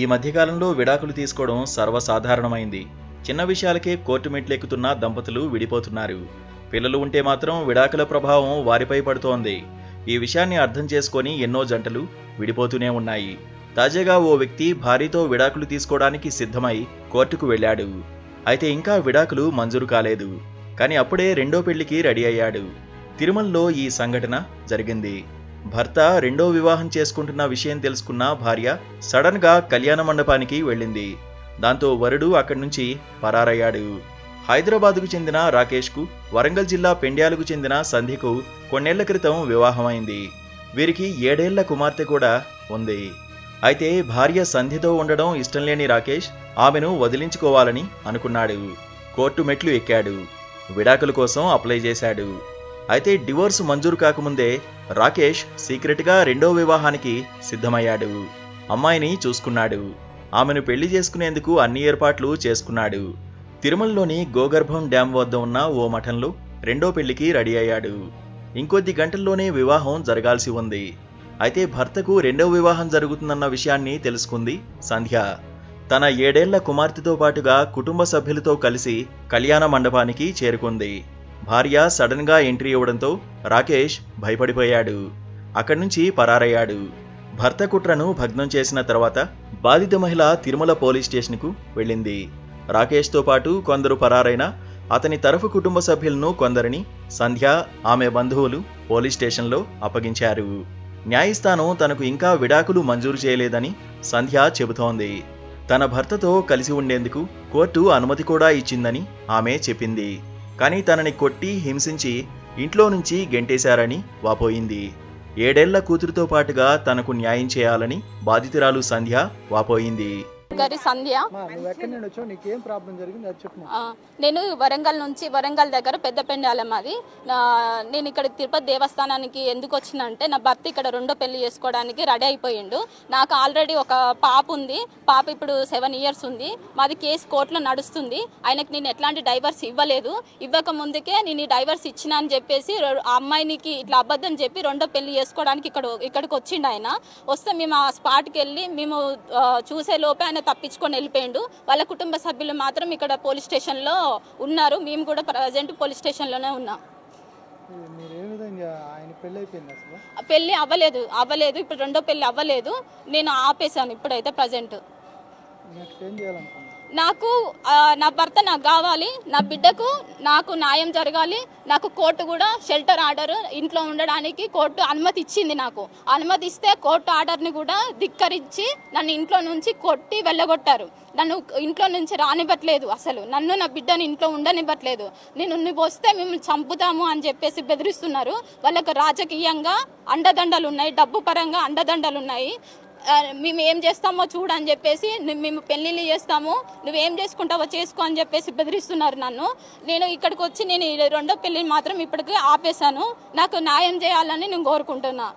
ఈ మధ్యకాలంలో విడాకులు తీసుకోవడం సర్వసాధారణమైంది. చిన్న విషయాలకే కోర్టు మెట్లెక్కుతున్న దంపతులు విడిపోతున్నారు. పిల్లలు ఉంటే మాత్రం విడాకుల ప్రభావం వారిపై పడుతోంది. ఈ విషయాన్ని అర్థం చేసుకొని ఎన్నో జంటలు విడిపోతూనే ఉన్నాయి. తాజాగా ఓ వ్యక్తి భార్యతో విడాకులు తీసుకోవడానికి సిద్ధమై కోర్టుకు వెళ్లాడు. అయితే ఇంకా విడాకులు మంజూరు కాలేదు. కానీ అప్పుడే రెండో పెళ్లికి రెడీ అయ్యాడు. తిరుమలలో ఈ సంఘటన జరిగింది. భర్త రెండో వివాహం చేసుకుంటున్న విషయం తెలుసుకున్న భార్య సడన్ గా కళ్యాణ మండపానికి వెళ్ళింది. దాంతో వరుడు అక్కడి నుంచి పరారయ్యాడు. హైదరాబాద్కు చెందిన రాకేష్ కు వరంగల్ జిల్లా పెండ్యాలకు చెందిన సంధ్యకు కొన్నేళ్ల క్రితం వివాహమైంది. వీరికి 7 ఏళ్ల కుమార్తె కూడా ఉంది. అయితే భార్య సంధ్యతో ఉండడం ఇష్టం లేని రాకేష్ ఆమెను వదిలించుకోవాలని అనుకున్నాడు. కోర్టు మెట్లు ఎక్కాడు. విడాకుల కోసం అప్లై చేశాడు. అయితే డివోర్స్ మంజూరు కాకముందే రాకేష్ సీక్రెట్గా రెండో వివాహానికి సిద్ధమయ్యాడు. అమ్మాయిని చూసుకున్నాడు. ఆమెను పెళ్లి చేసుకునేందుకు అన్ని ఏర్పాట్లు చేసుకున్నాడు. తిరుమలలోని గోగర్భం డ్యాం వద్ద ఉన్న ఓ మఠంలో రెండో పెళ్లికి రెడీ అయ్యాడు. ఇంకొద్ది గంటల్లోనే వివాహం జరగాల్సి ఉంది. అయితే భర్తకు రెండో వివాహం జరుగుతుందన్న విషయాన్ని తెలుసుకుంది సంధ్య. తన 7 ఏళ్ల కుమార్తెతో పాటుగా కుటుంబ సభ్యులతో కలిసి కళ్యాణ మండపానికి చేరుకుంది. భార్య సడన్ గా ఎంట్రీ ఇవ్వడంతో రాకేష్ భయపడిపోయాడు. అక్కడి నుంచి పరారయ్యాడు. భర్త కుట్రను భగ్నం చేసిన తర్వాత బాధిత మహిళ తిరుమల పోలీస్ స్టేషన్కు వెళ్ళింది. రాకేష్తో పాటు కొందరు పరారైన అతని తరఫు కుటుంబ సభ్యులను కొందరిని సంధ్య, ఆమె బంధువులు పోలీస్ స్టేషన్లో అప్పగించారు. న్యాయస్థానం తనకు ఇంకా విడాకులు మంజూరు చేయలేదని సంధ్య చెబుతోంది. తన భర్తతో కలిసి ఉండేందుకు కోర్టు అనుమతి కూడా ఇచ్చిందని ఆమె చెప్పింది. కానీ తనని కొట్టి హింసించి ఇంట్లో నుంచి గెంటేశారని వాపోయింది. 7 ఏళ్ల కూతురుతో పాటుగా తనకు న్యాయం చేయాలని బాధితురాలు సంధ్య వాపోయింది. సంధ్య, నేను వరంగల్ దగ్గర పెద్ద పెండాలం అది. నేను ఇక్కడ తిరుపతి దేవస్థానానికి ఎందుకు వచ్చినంటే నా భర్త ఇక్కడ రెండో పెళ్లి చేసుకోవడానికి రెడీ అయిపోయిండు. నాకు ఆల్రెడీ ఒక పాప ఉంది. పాప ఇప్పుడు 7 ఇయర్స్ ఉంది. మాది కేసు కోర్టులో నడుస్తుంది. ఆయనకి నేను ఎట్లాంటి డైవర్స్ ఇవ్వలేదు. ఇవ్వక ముందుకే నేను ఈ డైవర్స్ ఇచ్చినా అని చెప్పేసి ఆ అమ్మాయినికి ఇట్లా అబద్ధం చెప్పి రెండో పెళ్లి చేసుకోవడానికి ఇక్కడికి వచ్చిండు. ఆయన వస్తే మేము ఆ స్పాట్కి వెళ్ళి మేము చూసే లోపే ఆయన తప్పించుకొని వెళ్ళిపోయిండు. వాళ్ళ కుటుంబ సభ్యులు మాత్రం ఇక్కడ పోలీస్ స్టేషన్లో ఉన్నారు. మేము కూడా ప్రజెంట్ పోలీస్ స్టేషన్లోనే ఉన్నాం. పెళ్ళి అవ్వలేదు. ఇప్పుడు రెండో పెళ్ళి అవ్వలేదు. నేను ఆపేశాను ఇప్పుడైతే ప్రజెంట్. నాకు నా భర్త నాకు కావాలి. నా బిడ్డకు నాకు న్యాయం జరగాలి. నాకు కోర్టు కూడా షెల్టర్ ఆర్డర్ ఇంట్లో ఉండడానికి కోర్టు అనుమతి ఇచ్చింది. నాకు అనుమతి ఇస్తే కోర్టు ఆర్డర్ని కూడా ధిక్కరించి నన్ను ఇంట్లో నుంచి కొట్టి వెళ్ళగొట్టారు. నన్ను ఇంట్లో నుంచి రానివ్వట్లేదు. అసలు నన్ను నా బిడ్డని ఇంట్లో ఉండనివ్వట్లేదు. నువ్వు వస్తే మిమ్మల్ని చంపుతాము అని చెప్పేసి బెదిరిస్తున్నారు. వాళ్ళకు రాజకీయంగా అండదండలు ఉన్నాయి, డబ్బు పరంగా అండదండలు ఉన్నాయి. మేము ఏం చేస్తామో చూడని చెప్పేసి మేము పెళ్ళిళ్ళు చేస్తాము, నువ్వేం చేసుకుంటావో చేసుకో అని చెప్పేసి బెదిరిస్తున్నారు నన్ను. నేను ఇక్కడికి వచ్చి నేను రెండో పెళ్ళిని మాత్రం ఇప్పటికీ ఆపేశాను. నాకు న్యాయం చేయాలని నేను కోరుకుంటున్నా.